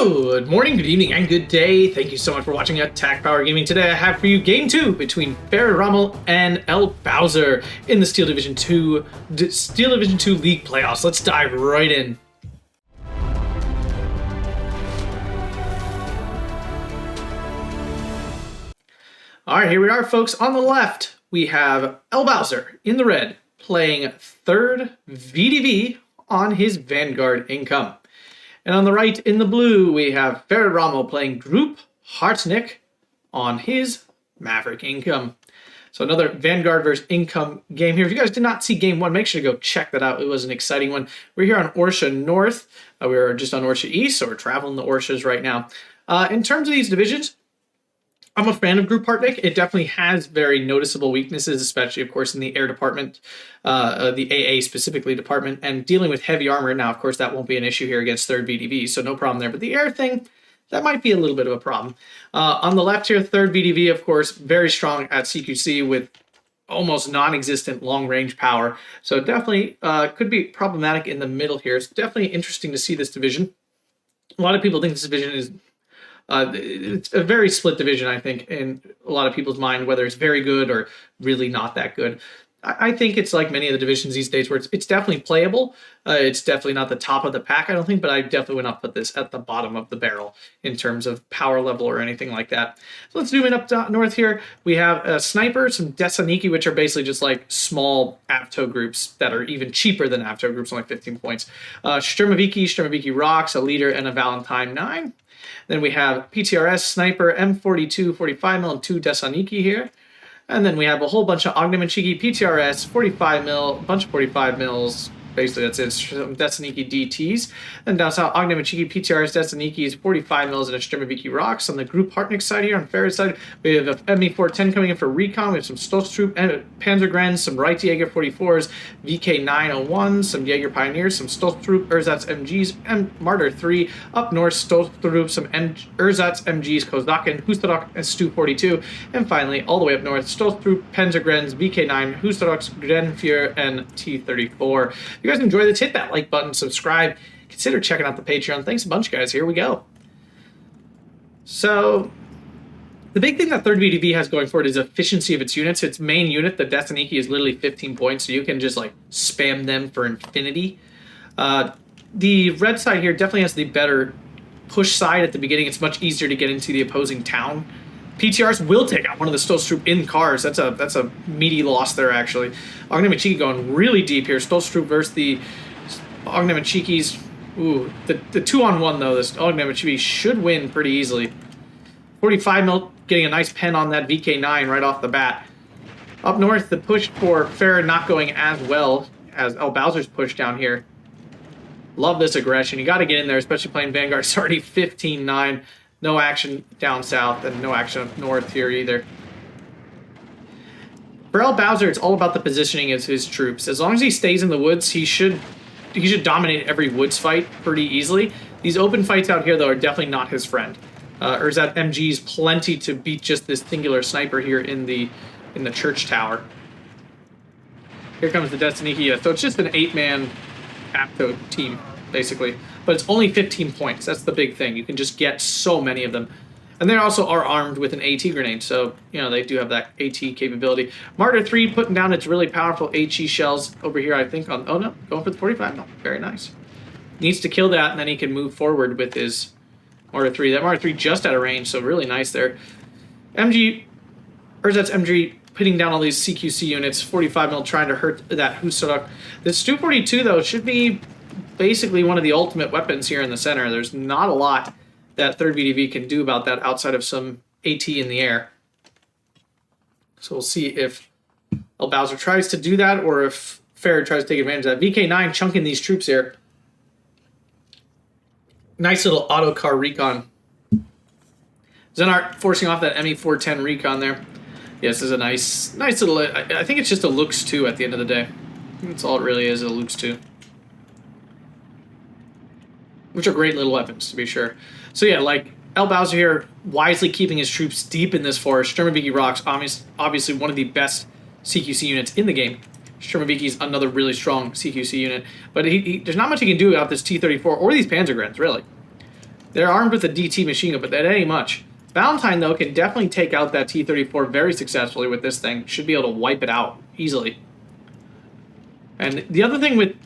Good morning, good evening, and good day. Thank you so much for watching Attack Power Gaming. Today I have for you Game 2 between Farid Rommel and ElBowser in the Steel Division 2 League Playoffs. Let's dive right in. Alright, here we are, folks. On the left, we have ElBowser in the red playing third VDV on his Vanguard income. And on the right, in the blue, we have Farid Rommel playing Gruppe Harteneck on his Maverick income. So another Vanguard versus income game here. If you guys did not see game one, make sure to go check that out. It was an exciting one. We're here on Orsha North. We were just on Orsha East, so we're traveling the Orshas right now. In terms of these divisions, I'm a fan of Gruppe Harteneck. It definitely has very noticeable weaknesses, especially, of course, in the air department, the AA specifically department, and dealing with heavy armor. Now, of course, that won't be an issue here against third VDV, so no problem there. But the air thing, that might be a little bit of a problem. On the left here, third VDV, of course, very strong at CQC with almost non-existent long-range power. So definitely could be problematic in the middle here. It's definitely interesting to see this division. A lot of people think this division is it's a very split division, I think, in a lot of people's mind, whether it's very good or really not that good. I think it's like many of the divisions these days where it's definitely playable. It's definitely not the top of the pack, I don't think, but I definitely would not put this at the bottom of the barrel in terms of power level or anything like that. So let's zoom in up north here. We have a Sniper, some Desaniki, which are basically just like small AVTO groups that are even cheaper than AVTO groups, only 15 points. Sturmoviki Rocks, a Leader, and a Valentine 9. Then we have PTRS, Sniper, M42, 45mm, and 2 Desaniki here. And then we have a whole bunch of Ognamenchiki, PTRS, 45mm, a bunch of 45mm. Basically, that's it. Some Desaniki DTs. And down south, Ognamenchiki, PTRS, Desaniki's, 45mm, and a Sturmoviki Rocks. On the Gruppe Harteneck side here, on Farid's side, we have a ME410 coming in for recon. We have some Stoßtrupp, and Panzergrenz, some Reitjäger 44s, VK901s, some Jaeger Pioneers, some Stoßtrupp, Ersatz MGs, and Martyr 3. Up north, Stoßtrupp, some Ersatz MGs, Kozakin, Husterok, and Stu 42. And finally, all the way up north, Stoßtrupp, Panzergrenz, VK9, Husteroks, Grenfjord, and T34. If you guys enjoy this, hit that like button, subscribe, consider checking out the Patreon. Thanks a bunch, guys. Here we go. So the big thing that third VDV has going for it is efficiency of its units. Its main unit, the Desaniki, is literally 15 points, so you can just like spam them for infinity. The red side here definitely has the better push side at the beginning. It's much easier to get into the opposing town. PTRs will take out one of the Stoßtrupp in cars. That's a meaty loss there, actually. Ognamenchiki going really deep here. Stoßtrupp versus the Ognamenchikis. Ooh, the 2-on-1, though. This Ognamenchiki should win pretty easily. 45mm getting a nice pen on that VK9 right off the bat. Up north, the push for Farid not going as well as ElBowser's push down here. Love this aggression. You got to get in there, especially playing Vanguard. It's already 15-9. No action down south and no action up north here either. For ElBowser, it's all about the positioning of his troops. As long as he stays in the woods, he should dominate every woods fight pretty easily. These open fights out here, though, are definitely not his friend. Ersatz MG's plenty to beat just this singular sniper here in the church tower. Here comes the Desaniki. So it's just an 8-man AVTO team, basically. But it's only 15 points. That's the big thing. You can just get so many of them. And they also are armed with an AT grenade, so, you know, they do have that AT capability. Martyr 3 putting down its really powerful HE shells over here, I think. Oh, no, going for the 45. No, very nice. Needs to kill that, and then he can move forward with his Martyr 3. That Martyr 3 just out of range, so really nice there. Ersatz MG putting down all these CQC units. 45mm trying to hurt that Husterok. This Stu 42, though, should be basically one of the ultimate weapons here in the center. There's not a lot that third VDV can do about that outside of some AT in the air. So we'll see if ElBowser tries to do that or if Farid tries to take advantage of that. VK9 chunking these troops here. Nice little auto car recon. Zenart forcing off that ME410 recon there. Yes, this is a nice little... I think it's just a Lux 2 at the end of the day. That's all it really is, a Lux 2. Which are great little weapons, to be sure. So yeah, like ElBowser here, wisely keeping his troops deep in this forest. Sturmoviki Rocks, obviously one of the best CQC units in the game. Sturmoviki's another really strong CQC unit. But there's not much he can do about this T-34 or these Panzergrenz, really. They're armed with a DT machine gun, but that ain't much. Valentine, though, can definitely take out that T-34 very successfully with this thing. Should be able to wipe it out easily. And the other thing with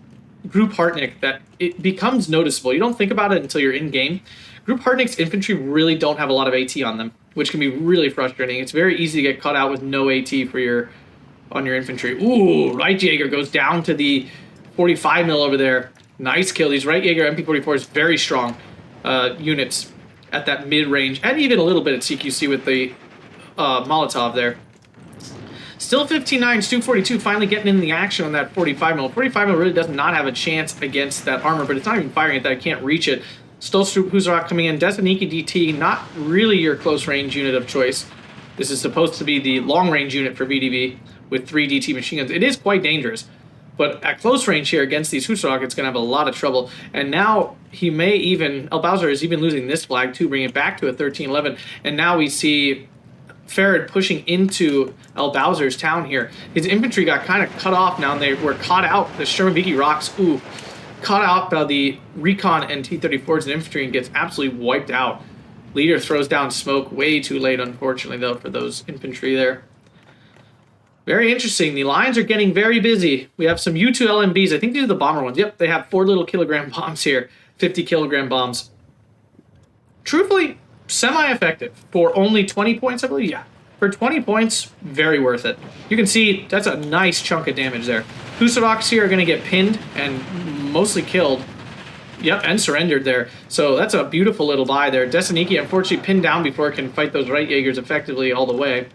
Gruppe Harteneck that it becomes noticeable, you don't think about it until you're in-game. Gruppe Harteneck's infantry really don't have a lot of AT on them, which can be really frustrating. It's very easy to get caught out with no AT on your infantry. Ooh, Right Jaeger goes down to the 45 mil over there. Nice kill. These Right Jaeger MP44s, very strong units at that mid-range, and even a little bit at CQC with the Molotov there. Still 15-9, Stu 42 finally getting in the action on that 45 mil. 45 mil really does not have a chance against that armor, but it's not even firing at that. I can't reach it. Still Huzarok coming in. Desaniki DT, not really your close range unit of choice. This is supposed to be the long range unit for VDV with 3 DT machine guns. It is quite dangerous. But at close range here against these Huzarok, it's going to have a lot of trouble. And now he may even, ElBowser is even losing this flag too, bringing it back to a 13-11. And now we see Farid pushing into ElBowser's town here. His infantry got kind of cut off now, and they were caught out. The Sherman-Vicky rocks, caught out by the Recon and T-34s and infantry and gets absolutely wiped out. Leader throws down smoke way too late, unfortunately, though, for those infantry there. Very interesting. The lines are getting very busy. We have some U2 LMBs. I think these are the bomber ones. Yep, they have 4 little kilogram bombs here. 50 kilogram bombs. Truthfully, semi-effective. For only 20 points, I believe? Yeah. For 20 points, very worth it. You can see that's a nice chunk of damage there. Husaroks here are going to get pinned and mostly killed. Yep, and surrendered there. So that's a beautiful little buy there. Desaniki, unfortunately, pinned down before it can fight those Right Jaegers effectively all the way.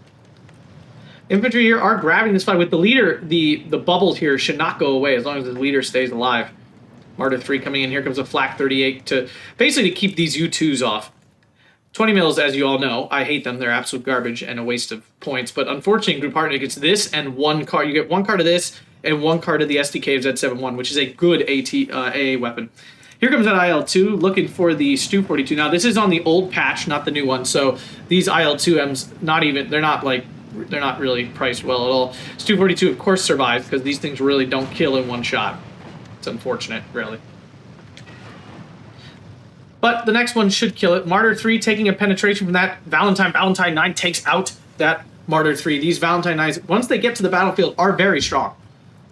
Infantry here are grabbing this fight with the leader. The bubbles here should not go away as long as the leader stays alive. Martyr 3 coming in. Here comes a Flak 38 to basically keep these U2s off. 20 mils, as you all know, I hate them. They're absolute garbage and a waste of points. But unfortunately, in Gruppe Harteneck, it's this and 1 card. You get 1 card of this and 1 card of the SDK of Z71, which is a good AA weapon. Here comes that IL-2, looking for the Stu 42. Now, this is on the old patch, not the new one. So these IL-2Ms, they're not really priced well at all. Stu 42, of course, survives because these things really don't kill in one shot. It's unfortunate, really. But the next one should kill it. Martyr 3 taking a penetration from that Valentine. Valentine 9 takes out that Martyr 3. These Valentine 9s, once they get to the battlefield, are very strong.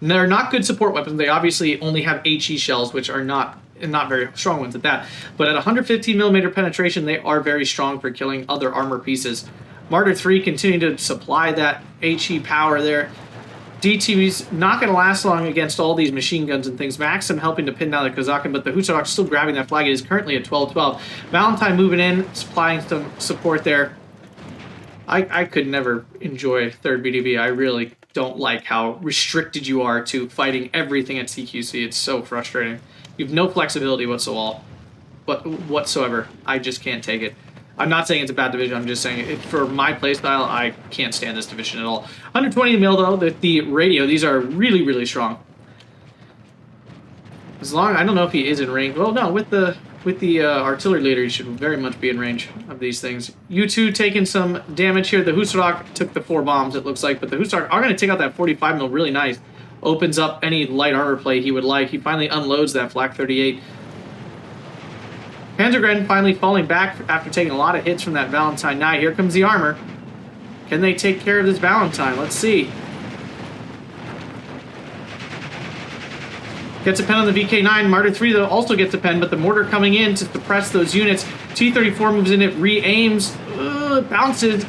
And they're not good support weapons. They obviously only have HE shells, which are not very strong ones at that. But at 115 millimeter penetration, they are very strong for killing other armor pieces. Martyr 3 continuing to supply that HE power there. DT's not going to last long against all these machine guns and things. Maxim helping to pin down the Kazakin, but the Husarok still grabbing that flag. It is currently at 12-12. Valentine moving in, supplying some support there. I could never enjoy 3rd BDB. I really don't like how restricted you are to fighting everything at CQC. It's so frustrating. You have no flexibility whatsoever. I just can't take it. I'm not saying it's a bad division. I'm just saying for my playstyle, I can't stand this division at all. 120 mil though with the radio. These are really, really strong. I don't know if he is in range. Well, no, with the artillery leader, he should very much be in range of these things. U2 taking some damage here. The Husarok took the 4 bombs, it looks like, but the Husarok are going to take out that 45 mil really nice. Opens up any light armor play he would like. He finally unloads that Flak 38. Panzergren finally falling back after taking a lot of hits from that Valentine 9. Here comes the armor. Can they take care of this Valentine? Let's see. Gets a pen on the VK9. Martyr 3, though, also gets a pen, but the mortar coming in to suppress those units. T-34 moves in, it re-aims, bounces.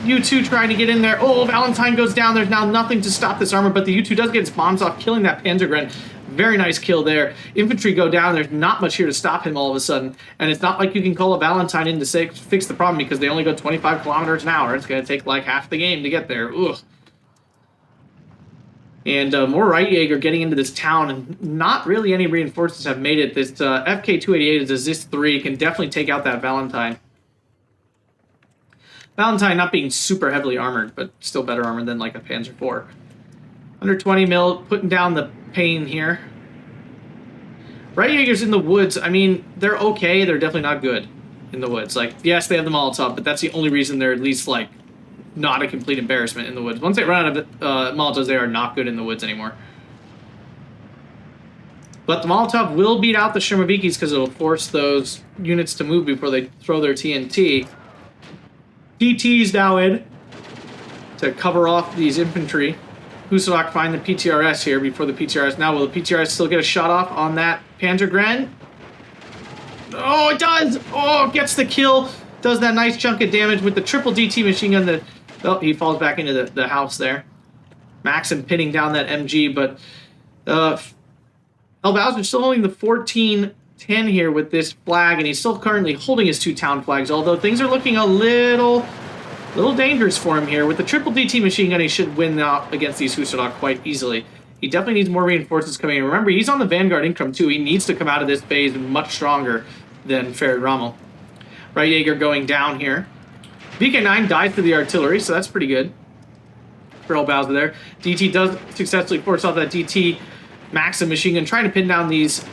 U2 trying to get in there. Oh, Valentine goes down. There's now nothing to stop this armor, but the U2 does get its bombs off, killing that Panzergren. Very nice kill there. Infantry go down. There's not much here to stop him all of a sudden. And it's not like you can call a Valentine in to fix the problem because they only go 25 kilometers an hour. It's going to take like half the game to get there. Ugh. And more Right Jaeger getting into this town, and not really any reinforcements have made it. This FK-288 is a ZIS-3, can definitely take out that Valentine. Valentine not being super heavily armored, but still better armored than like a Panzer IV. Under 20 mil, putting down the pain here. Right Jaegers in the woods, I mean, they're okay. They're definitely not good in the woods. Like, yes, they have the Molotov, but that's the only reason they're at least, like, not a complete embarrassment in the woods. Once they run out of Molotovs, they are not good in the woods anymore. But the Molotov will beat out the Shermavikis because it'll force those units to move before they throw their TNT. DT's now in to cover off these infantry. Husarok find the PTRS here before the PTRS. Now, will the PTRS still get a shot off on that Panzergren? Oh, it does! Oh, gets the kill. Does that nice chunk of damage with the triple DT machine gun. Oh, he falls back into the house there. Maxim pinning down that MG, but ElBowser still holding the 14-10 here with this flag, and he's still currently holding his 2 town flags, although things are looking a little dangerous for him here. With the triple DT machine gun, he should win out against these Husarok quite easily. He definitely needs more reinforcements coming in. Remember, he's on the Vanguard income too. He needs to come out of this phase much stronger than Farid Rommel. Right Jaeger going down here. VK9 dies to the artillery, so that's pretty good for ElBowser there. DT does successfully force off that DT Maxim machine gun, trying to pin down these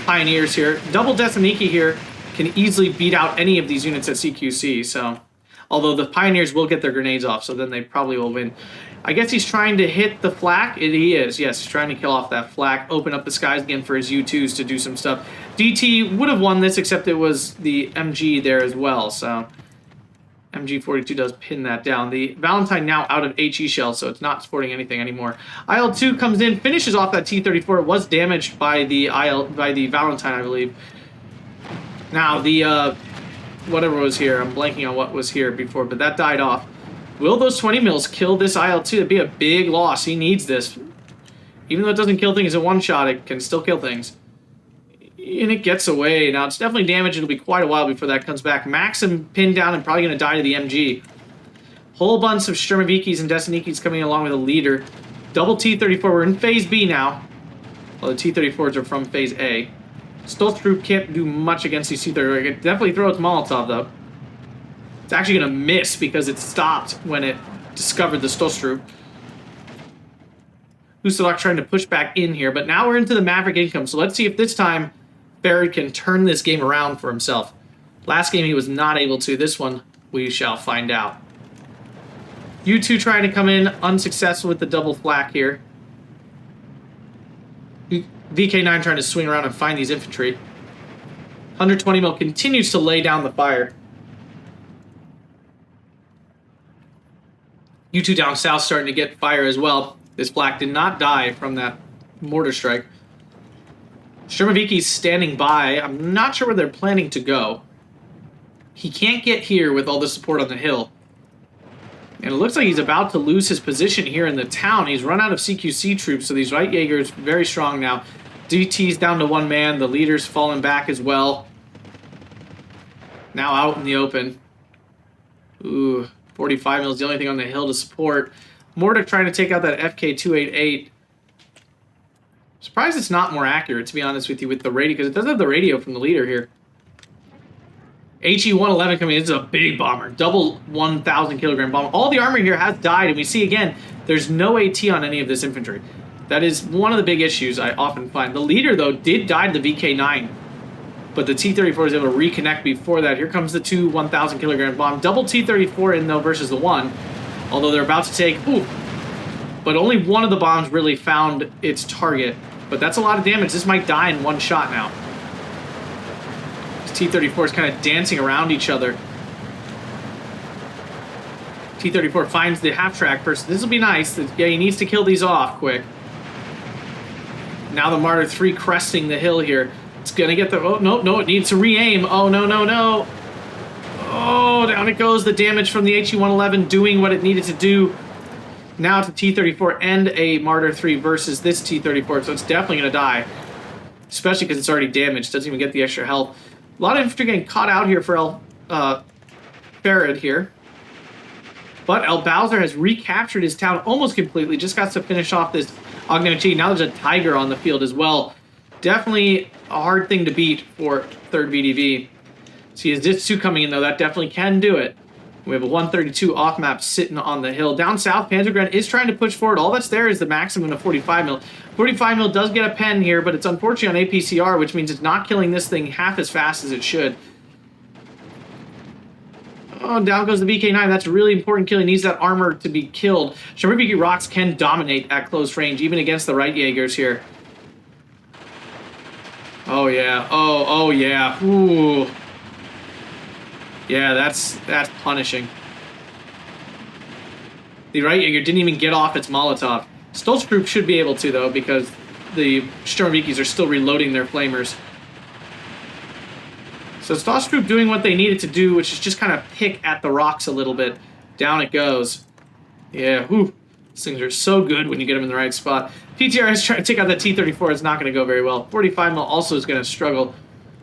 Pioneers here. Double Desaniki here can easily beat out any of these units at CQC, so... Although the Pioneers will get their grenades off, so then they probably will win. I guess he's trying to hit the flak. He is, yes. He's trying to kill off that flak, open up the skies again for his U2s to do some stuff. DT would have won this, except it was the MG there as well, so... MG42 does pin that down. The Valentine now out of HE shells, so it's not sporting anything anymore. IL-2 comes in, finishes off that T-34. It was damaged by the Valentine, I believe. Now, the... whatever was here. I'm blanking on what was here before, but that died off. Will those 20 mils kill this IL-2? It'd be a big loss. He needs this. Even though it doesn't kill things in one shot, it can still kill things. And it gets away. Now, it's definitely damaged. It'll be quite a while before that comes back. Maxim pinned down and probably going to die to the MG. Whole bunch of Sturmavikis and Desanikis coming along with a leader. Double T-34. We're in Phase B now. Well, the T-34s are from Phase A. Stolztroop can't do much against these T-34. It can definitely throw its Molotov, though. It's actually going to miss because it stopped when it discovered the Stolztroop. Husarok trying to push back in here, but now we're into the Maverick income, so let's see if this time Farid can turn this game around for himself. Last game he was not able to. This one, we shall find out. U2 trying to come in, unsuccessful with the double flak here. VK9 trying to swing around and find these infantry. 120 mil continues to lay down the fire. U2 down south starting to get fire as well. This flak did not die from that mortar strike. Shermaviki's standing by. I'm not sure where they're planning to go. He can't get here with all the support on the hill. And it looks like he's about to lose his position here in the town. He's run out of CQC troops, so these right Jaegers very strong now. DT's down to 1 man. The leader's fallen back as well. Now out in the open. Ooh, 45 mil is the only thing on the hill to support. Mortar trying to take out that FK-288. Surprised it's not more accurate, to be honest with you, with the radio, because it does have the radio from the leader here. HE-111 coming in. This is a big bomber. Double 1,000 kilogram bomber. All the armor here has died, and we see again, there's no AT on any of this infantry. That is one of the big issues I often find. The leader, though, did die to the VK-9, but the T-34 was able to reconnect before that. Here comes the 2 1,000 kilogram bomb. Double T-34 in, though, versus the 1, although they're about to take... Ooh, but only one of the bombs really found its target. But that's a lot of damage. This might die in one shot now. T-34 is kind of dancing around each other. T-34 finds the half-track first. This will be nice. Yeah, he needs to kill these off quick. Now the Martyr 3 cresting the hill here. It's going to get the... Oh, no, it needs to re-aim. Oh, no. Oh, down it goes. The damage from the HE-111 doing what it needed to do. Now to T-34 and a Martyr 3 versus this T-34, so it's definitely going to die. Especially because it's already damaged. Doesn't even get the extra health. A lot of infantry getting caught out here for Farid here. But ElBowser has recaptured his town almost completely. Just got to finish off this Ognimachi. Now there's a Tiger on the field as well. Definitely a hard thing to beat for 3rd VDV. See, is this 2 coming in, though? That definitely can do it. We have a 132 off map sitting on the hill. Down south, Panzergren is trying to push forward. All that's there is the maximum of 45 mil. 45 mil does get a pen here, but it's unfortunate on APCR, which means it's not killing this thing half as fast as it should. Oh, down goes the VK9. That's a really important kill. He needs that armor to be killed. Shermaviki rocks can dominate at close range, even against the right Jaegers here. Oh, yeah. Oh, yeah. Ooh. Yeah, that's punishing. The right Jaeger didn't even get off its Molotov. Stolz group should be able to, though, because the Sturmvikis are still reloading their flamers. So Stolz group doing what they needed to do, which is just kind of pick at the rocks a little bit. Down it goes. Yeah, whew. These things are so good when you get them in the right spot. PTRS trying to take out that T-34. It's not going to go very well. 45 mil also is going to struggle.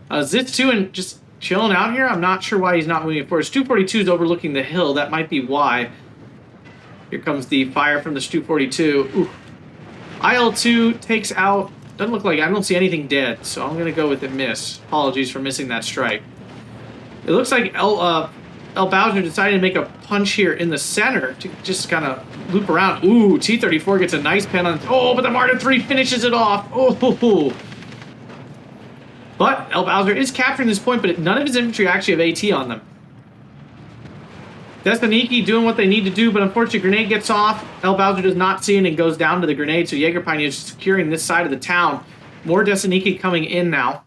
Zitz2 just chilling out here. I'm not sure why he's not moving forward. Stu-42 is overlooking the hill. That might be why. Here comes the fire from the Stu-42. Ooh. IL-2 takes out... Doesn't look like... I don't see anything dead, so I'm going to go with a miss. Apologies for missing that strike. It looks like ElBowser decided to make a punch here in the center to just kind of loop around. Ooh, T-34 gets a nice pen on... Oh, but the Marder 3 finishes it off. Oh. But ElBowser is capturing this point, but none of his infantry actually have AT on them. Destiniki doing what they need to do, but unfortunately grenade gets off. ElBowser does not see it and goes down to the grenade, so Jägerpine is securing this side of the town. More Destiniki coming in now.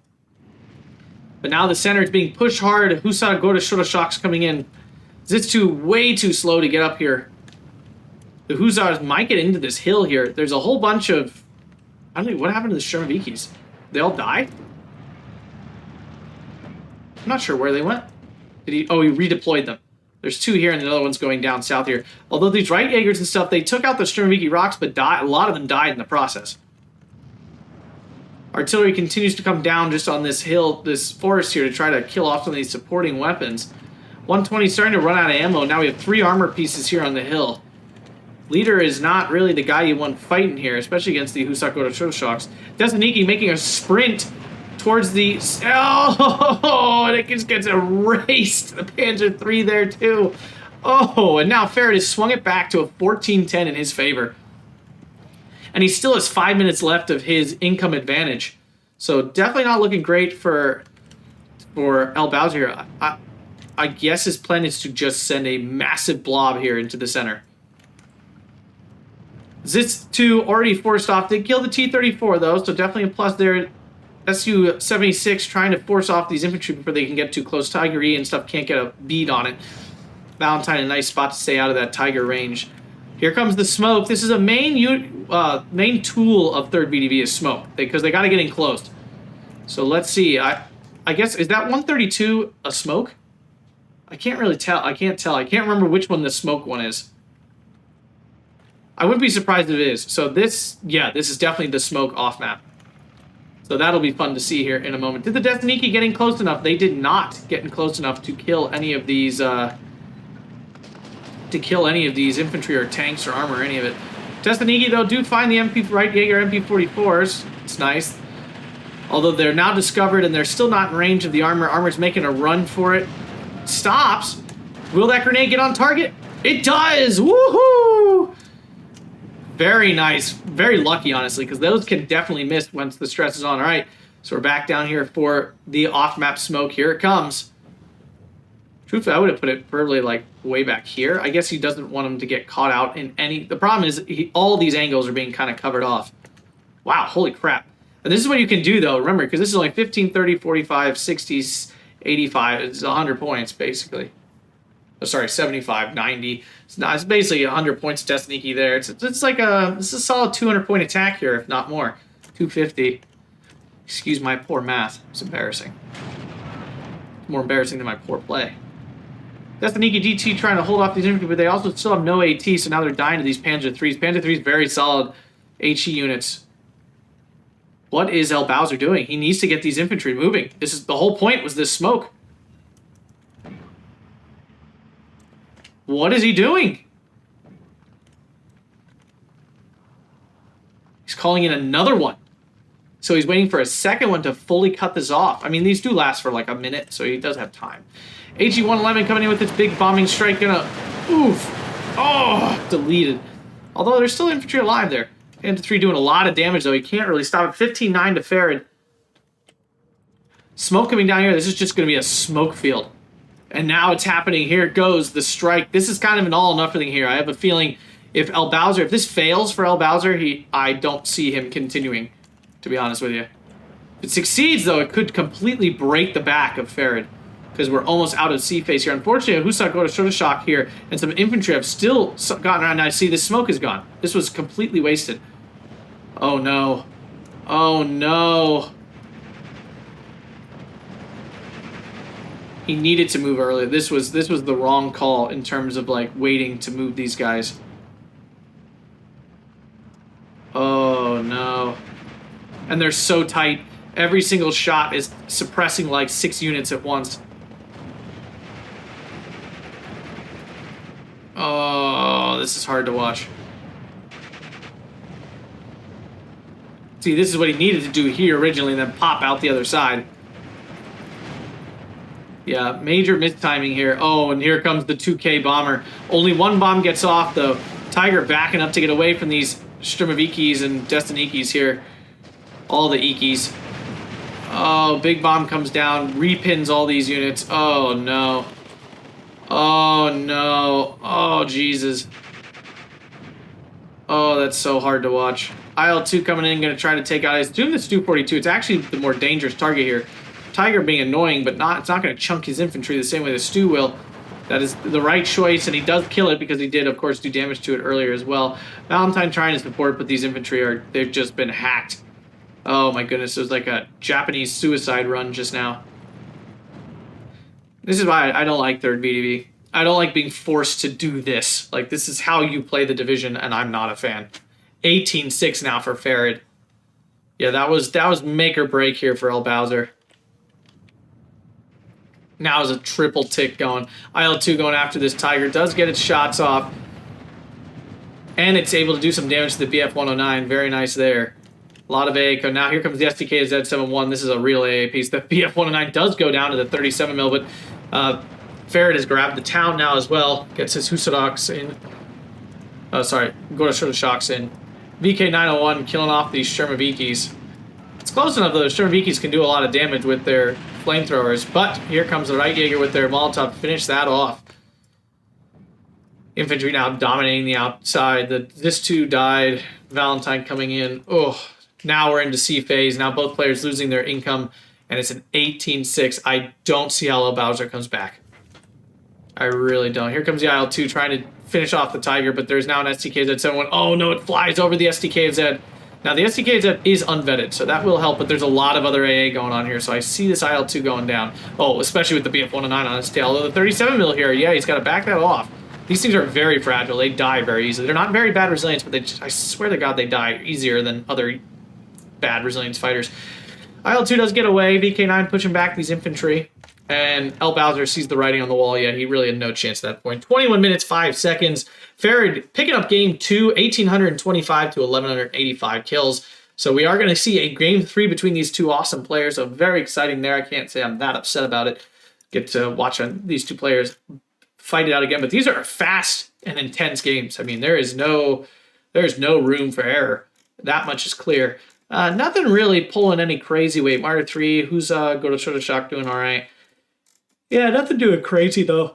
But now the center is being pushed hard. Husa Gorda Shorashok's coming in. Zitz2 way too slow to get up here. The Hussars might get into this hill here. There's a whole bunch of... I don't know, what happened to the Sturmvikis? They all died? I'm not sure where they went. Did he... Oh, he redeployed them. There's two here, and the other one's going down south here. Although these right Jaegers and stuff, they took out the Sturmviki rocks, but a lot of them died in the process. Artillery continues to come down just on this hill, this forest here, to try to kill off some of these supporting weapons. 120 starting to run out of ammo. Now we have 3 armor pieces here on the hill. Leader is not really the guy you want fighting here, especially against the Husako Shoshoks. Destiniki making a sprint towards the... Oh, and it just gets erased. The Panzer III there, too. Oh, and now Farid has swung it back to a 14-10 in his favor. And he still has 5 minutes left of his income advantage. So definitely not looking great for ElBowser here. I guess his plan is to just send a massive blob here into the center. Zitz2 already forced off. They killed the T-34, though, so definitely a plus there. Su-76 trying to force off these infantry before they can get too close. Tiger E and stuff can't get a bead on it. Valentine, a nice spot to stay out of that Tiger range. Here comes the smoke. This is a main tool of 3rd VDV is smoke, because they got to get in close. So let's see. I guess, is that 132 a smoke? I can't really tell. I can't tell. I can't remember which one the smoke one is. I wouldn't be surprised if it is. So this, yeah, this is definitely the smoke off map. So that'll be fun to see here in a moment. Did the Destiniki get in close enough? They did not get in close enough to kill any of these infantry or tanks or armor or any of it. Destiniki, though, do find the right Jaeger MP-44s. It's nice. Although they're now discovered and they're still not in range of the armor. Armor's making a run for it. Stops. Will that grenade get on target? It does! Woohoo! Very nice. Very lucky, honestly, because those can definitely miss once the stress is on. All right, so we're back down here for the off-map smoke. Here it comes. Truthfully, I would have put it probably like way back here. I guess he doesn't want him to get caught out in any... The problem is all these angles are being kind of covered off. Wow, holy crap. And this is what you can do, though. Remember, because this is only 15, 30, 45, 60, 85. It's 100 points, basically. Oh, sorry, 75, 90. It's basically 100 points Destiniki there. It's like it's a solid 200-point attack here, if not more. 250. Excuse my poor math. It's embarrassing. More embarrassing than my poor play. Destiniki DT trying to hold off these infantry, but they also still have no AT, so now they're dying to these Panzer IIIs. Panzer IIIs very solid HE units. What is ElBowser doing? He needs to get these infantry moving. This is the whole point, was this smoke. What is he doing? He's calling in another one. So he's waiting for a second one to fully cut this off. I mean, these do last for like a minute, so he does have time. AG-111 coming in with its big bombing strike. Gonna... Oof. Oh, deleted. Although there's still infantry alive there. Panzer III doing a lot of damage, though. He can't really stop it. 15-9 to Farid. Smoke coming down here. This is just going to be a smoke field. And now it's happening. Here it goes, the strike. This is kind of an all-or-nothing here. I have a feeling if ElBowser, if this fails for ElBowser, I don't see him continuing, to be honest with you. If it succeeds, though, it could completely break the back of Farid, because we're almost out of sea phase here. Unfortunately, Husak go to Shota Shock here, and some infantry have still gotten around. Now, see, the smoke is gone. This was completely wasted. Oh, no. Oh, no. He needed to move earlier. This was the wrong call in terms of, like, waiting to move these guys. Oh, no. And they're so tight. Every single shot is suppressing, like, 6 units at once. Oh, this is hard to watch. See, this is what he needed to do here originally, and then pop out the other side. Yeah, major mistiming here. Oh, and here comes the 2K bomber. Only one bomb gets off, though. Tiger backing up to get away from these Sturmovikis and Destinikis here. All the Ikis. Oh, big bomb comes down, repins all these units. Oh, no. Oh, no. Oh, Jesus. Oh, that's so hard to watch. IL-2 coming in, going to try to take out. I assume it's 242. It's actually the more dangerous target here. Tiger being annoying, but it's not going to chunk his infantry the same way the Stu will. That is the right choice, and he does kill it because he did, of course, do damage to it earlier as well. Valentine trying to support, but these infantry they've just been hacked. Oh my goodness, it was like a Japanese suicide run just now. This is why I don't like 3rd VDV. I don't like being forced to do this. Like, this is how you play the division, and I'm not a fan. 18-6 now for Farid. Yeah, that was make or break here for ElBowser. Now is a triple tick going. IL-2 going after this Tiger. Does get its shots off. And it's able to do some damage to the BF-109. Very nice there. A lot of AACO. Now here comes the SDK Z71. This is a real AA piece. The BF-109 does go down to the 37 mil, but Farid has grabbed the town now as well. Gets his Husadoks in. Sorry, Shota Shocks in. VK-901 killing off these Sturmovikis. It's close enough, though. The Sturmovikis can do a lot of damage with their flamethrowers, but here comes the right Jaeger with their Molotov to finish that off. Infantry now dominating the outside. This 2 died. Valentine coming in. Oh, now we're into C phase. Now both players losing their income, and it's an 18-6. I don't see how ElBowser comes back. I really don't. Here comes the IL-2 trying to finish off the Tiger, but there's now an SDKZ-71. Oh, no, it flies over the SDKZ. Now, the SDKZ is unvetted, so that will help, but there's a lot of other AA going on here, so I see this IL-2 going down. Oh, especially with the BF-109 on its tail. Although the 37 mil here, yeah, he's got to back that off. These things are very fragile. They die very easily. They're not very bad resilience, but I swear to God, they die easier than other bad resilience fighters. IL-2 does get away. VK-9 pushing back these infantry. And ElBowser sees the writing on the wall. Yeah, he really had no chance at that point. 21 minutes, 5 seconds. Farid picking up game 2, 1,825 to 1,185 kills. So we are going to see a game 3 between these two awesome players. So very exciting there. I can't say I'm that upset about it. Get to watch these two players fight it out again. But these are fast and intense games. I mean, there is no room for error. That much is clear. Nothing really pulling any crazy weight. Martyr 3, who's go to Shota Shock doing all right. Yeah, nothing doing crazy, though.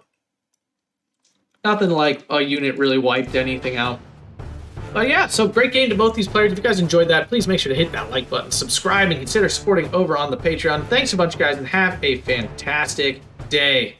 Nothing like a unit really wiped anything out. But yeah, so great game to both these players. If you guys enjoyed that, please make sure to hit that like button, subscribe, and consider supporting over on the Patreon. Thanks a bunch, guys, and have a fantastic day.